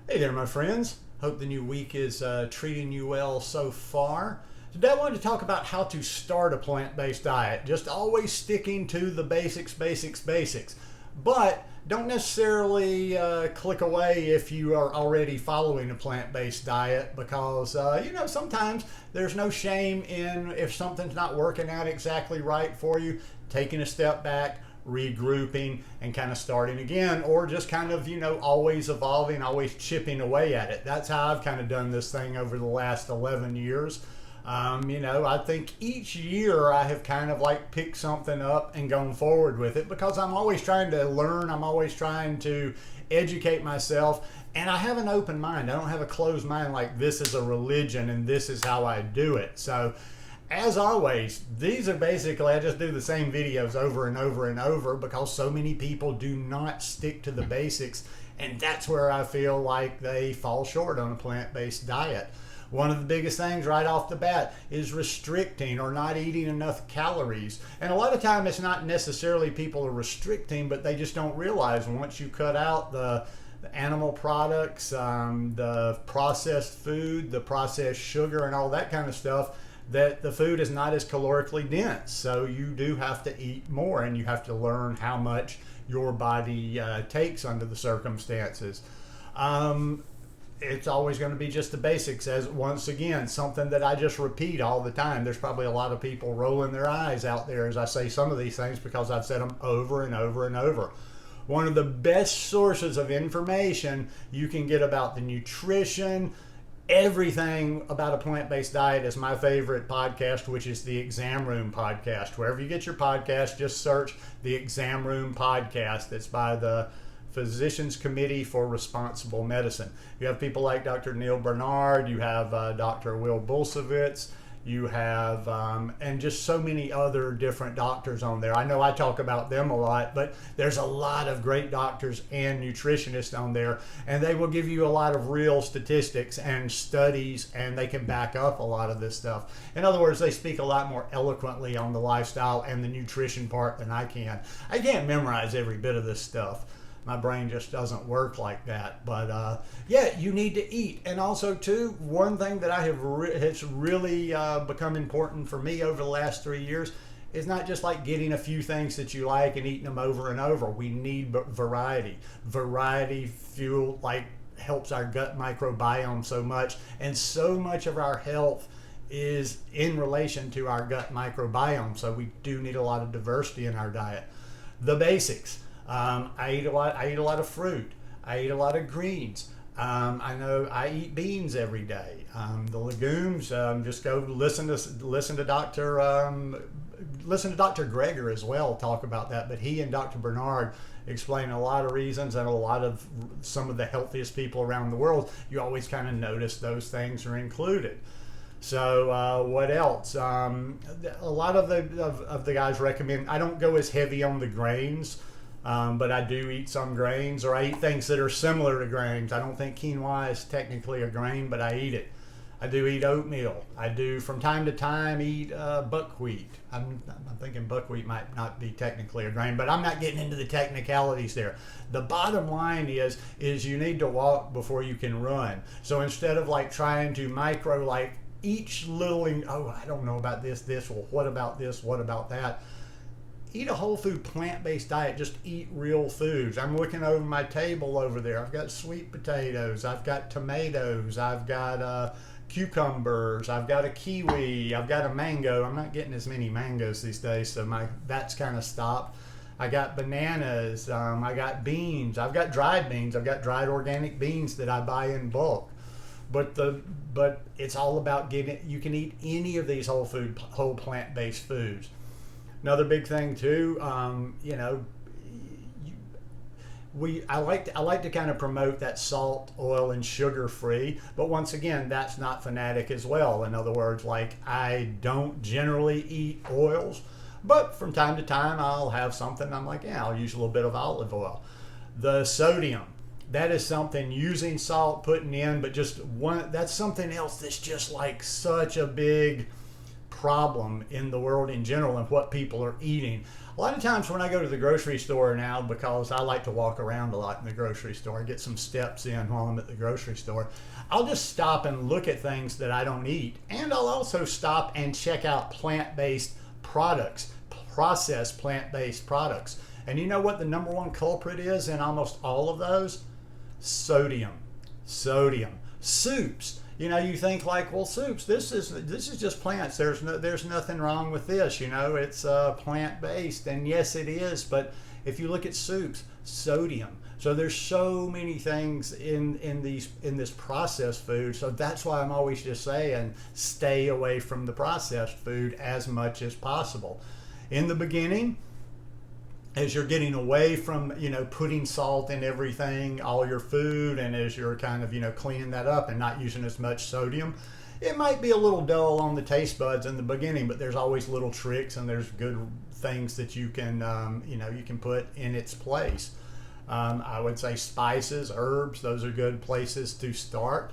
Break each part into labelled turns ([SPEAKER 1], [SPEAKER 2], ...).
[SPEAKER 1] Hey there, my friends. Hope the new week is treating you well so far. Today I wanted to talk about how to start a plant-based diet. Just always sticking to the basics. But don't necessarily click away if you are already following a plant-based diet because, sometimes there's no shame in if something's not working out exactly right for you, taking a step back, regrouping and kind of starting again, or just kind of always evolving, always chipping away at it. That's how I've kind of done this thing over the last 11 years. I think each year I have kind of like picked something up and gone forward with it because I'm always trying to learn, I'm always trying to educate myself, and I have an open mind. I don't have a closed mind like this is a religion and this is how I do it. So as always, these are basically, I just do the same videos over and over because so many people do not stick to the basics, and that's where I feel like they fall short on a plant-based diet. One of the biggest things right off the bat is restricting or not eating enough calories. And a lot of time it's not necessarily people are restricting, but they just don't realize once you cut out the animal products, the processed food, the processed sugar and all that kind of stuff, that the food is not as calorically dense. So you do have to eat more, and you have to learn how much your body takes under the circumstances. It's always going to be just the basics, as once again, something that I just repeat all the time. There's probably a lot of people rolling their eyes out there as I say some of these things because I've said them over and over. One of the best sources of information you can get about the nutrition, everything about a plant-based diet is my favorite podcast, which is the Exam Room podcast. Wherever you get your podcast, just search the Exam Room podcast. It's by the Physicians Committee for Responsible Medicine. You have people like Dr. Neil Bernard, you have Dr. Will Bulsiewicz, you have, and just so many other different doctors on there. I know I talk about them a lot, but there's a lot of great doctors and nutritionists on there, and they will give you a lot of real statistics and studies, and they can back up a lot of this stuff. In other words, they speak a lot more eloquently on the lifestyle and the nutrition part than I can. I can't memorize every bit of this stuff. My brain just doesn't work like that. But you need to eat. And also too, one thing that I have has really become important for me over the last 3 years is not just like getting a few things that you like and eating them over and over. We need variety. Variety fuel helps our gut microbiome so much, and so much of our health is in relation to our gut microbiome. So we do need a lot of diversity in our diet. The basics. I eat a lot of fruit. I eat a lot of greens. I know I eat beans every day. The legumes, just go listen to Dr. Greger as well talk about that. But he and Dr. Bernard explain a lot of reasons, and a lot of some of the healthiest people around the world. You always kind of notice those things are included. So what else? A lot of the guys recommend. I don't go as heavy on the grains. But I do eat some grains, or I eat things that are similar to grains. I don't think quinoa is technically a grain, but I eat it. I do eat oatmeal. I do from time to time eat buckwheat. I'm thinking buckwheat might not be technically a grain, but I'm not getting into the technicalities there. The bottom line is you need to walk before you can run. So instead of trying to each little, I don't know about this, well, what about this, what about that? Eat a whole food plant-based diet. Just eat real foods. I'm looking over my table over there. I've got sweet potatoes. I've got tomatoes. I've got cucumbers. I've got a kiwi. I've got a mango. I'm not getting as many mangoes these days, so that's kind of stopped. I got bananas. I got beans. I've got dried beans. I've got dried organic beans that I buy in bulk. But it's all about you can eat any of these whole plant-based foods. Another big thing too, I like to kind of promote that salt, oil, and sugar free, but once again, that's not fanatic as well. In other words, I don't generally eat oils, but from time to time I'll have something. I'm I'll use a little bit of olive oil. The sodium, that is something using salt, putting in, but that's something else that's just such a big problem in the world in general and what people are eating. A lot of times when I go to the grocery store now, because I like to walk around a lot in the grocery store, get some steps in while I'm at the grocery store, I'll just stop and look at things that I don't eat. And I'll also stop and check out plant-based products, processed plant-based products. And you know what the number one culprit is in almost all of those? Sodium. Soups. You know, you think like, well, soups, this is just plants. There's nothing wrong with this. You know, it's plant-based, and yes, it is. But if you look at soups, sodium. So there's so many things in this processed food. So that's why I'm always just saying, stay away from the processed food as much as possible. In the beginning, as you're getting away from, you know, putting salt in everything, all your food, and as you're kind of, you know, cleaning that up and not using as much sodium, it might be a little dull on the taste buds in the beginning, but there's always little tricks and there's good things that you can, you know, you can put in its place. I would say spices, herbs, those are good places to start.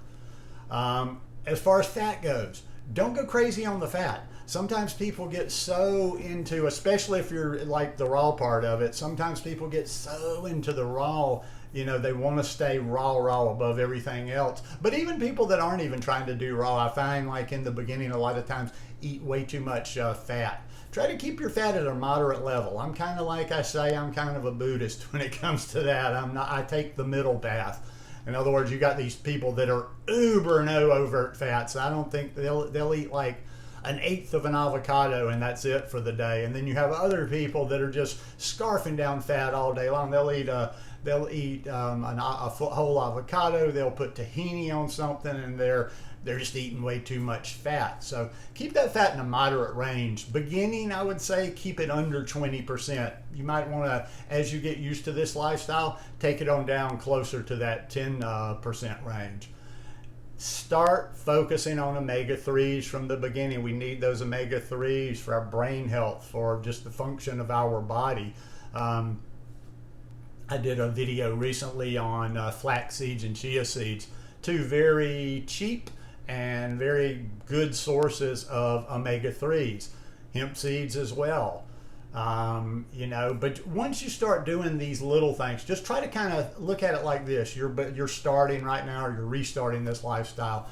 [SPEAKER 1] As far as fat goes, don't go crazy on the fat. Sometimes people get so into, especially if you're like the raw part of it, sometimes people get so into the raw, you know, they want to stay raw above everything else. But even people that aren't even trying to do raw, I find like in the beginning a lot of times eat way too much fat. Try to keep your fat at a moderate level. I'm kind of like I say, I'm kind of a Buddhist when it comes to that. I take the middle path. In other words, you got these people that are uber no overt fats. I don't think they'll eat like an eighth of an avocado and that's it for the day. And then you have other people that are just scarfing down fat all day long. They'll eat a whole avocado. They'll put tahini on something, and they're just eating way too much fat. So keep that fat in a moderate range. Beginning, I would say keep it under 20%. You might want to, as you get used to this lifestyle, take it on down closer to that 10% range. Start focusing on omega-3s from the beginning. We need those omega-3s for our brain health, for just the function of our body. I did a video recently on flax seeds and chia seeds, two very cheap and very good sources of omega-3s. Hemp seeds as well. You know, but once you start doing these little things, just try to kind of look at it like this. You're starting right now, or you're restarting this lifestyle.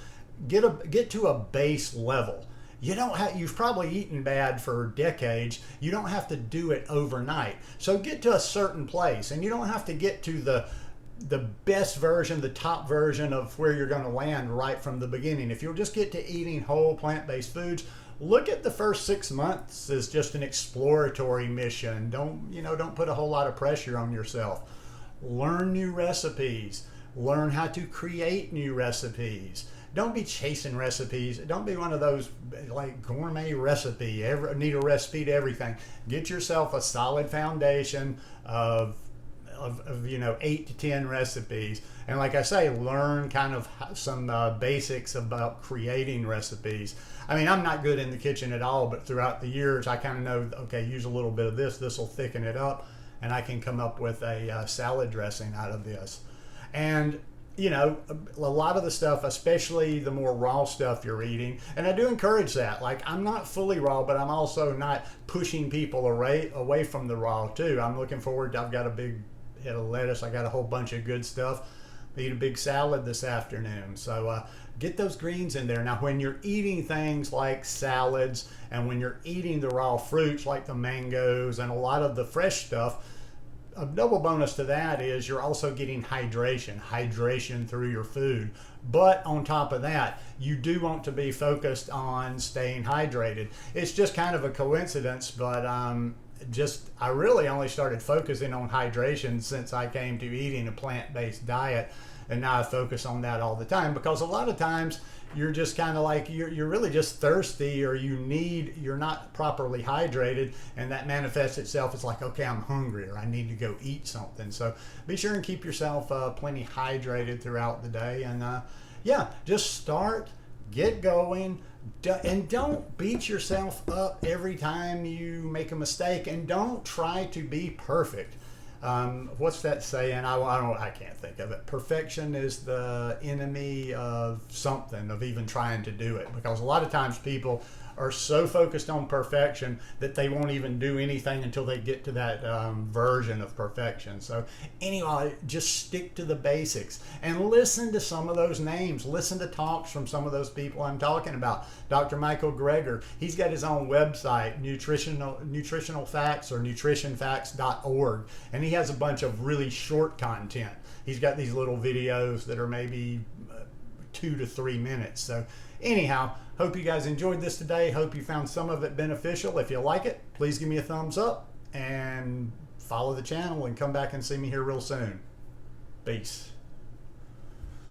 [SPEAKER 1] Get to a base level. You've probably eaten bad for decades. You don't have to do it overnight. So get to a certain place, and you don't have to get to the best version, the top version of where you're going to land right from the beginning. If you'll just get to eating whole plant-based foods, look at the first 6 months as just an exploratory mission. Don't put a whole lot of pressure on yourself. Learn new recipes. Learn how to create new recipes. Don't be chasing recipes. Don't be one of those like gourmet recipe. Need a recipe to everything. Get yourself a solid foundation of 8 to 10 recipes. And like I say, learn kind of some basics about creating recipes. I mean, I'm not good in the kitchen at all, but throughout the years, I kind of know, okay, use a little bit of this. This will thicken it up, and I can come up with a salad dressing out of this. And you know, a lot of the stuff, especially the more raw stuff you're eating, and I do encourage that. Like, I'm not fully raw, but I'm also not pushing people away from the raw too. I'm looking forward to, I've got a big head of lettuce. I got a whole bunch of good stuff. Eat a big salad this afternoon. So get those greens in there. Now, when you're eating things like salads, and when you're eating the raw fruits like the mangoes and a lot of the fresh stuff, a double bonus to that is you're also getting hydration through your food. But on top of that, you do want to be focused on staying hydrated. It's just kind of a coincidence, but I really only started focusing on hydration since I came to eating a plant-based diet, and now I focus on that all the time, because a lot of times you're just kind of like, you're really just thirsty, or you're not properly hydrated, and that manifests itself as like, okay, I'm hungry, or I need to go eat something. So be sure and keep yourself plenty hydrated throughout the day, and just start, get going, and don't beat yourself up every time you make a mistake, and don't try to be perfect. What's that saying? I can't think of it. Perfection is the enemy of something, of even trying to do it. Because a lot of times people are so focused on perfection that they won't even do anything until they get to that version of perfection. So anyway, just stick to the basics and listen to some of those names. Listen to talks from some of those people I'm talking about. Dr. Michael Greger, he's got his own website, nutritional facts, or nutritionfacts.org, and he has a bunch of really short content. He's got these little videos that are maybe 2 to 3 minutes. So anyhow, hope you guys enjoyed this today. Hope you found some of it beneficial. If you like it, please give me a thumbs up and follow the channel and come back and see me here real soon. Peace.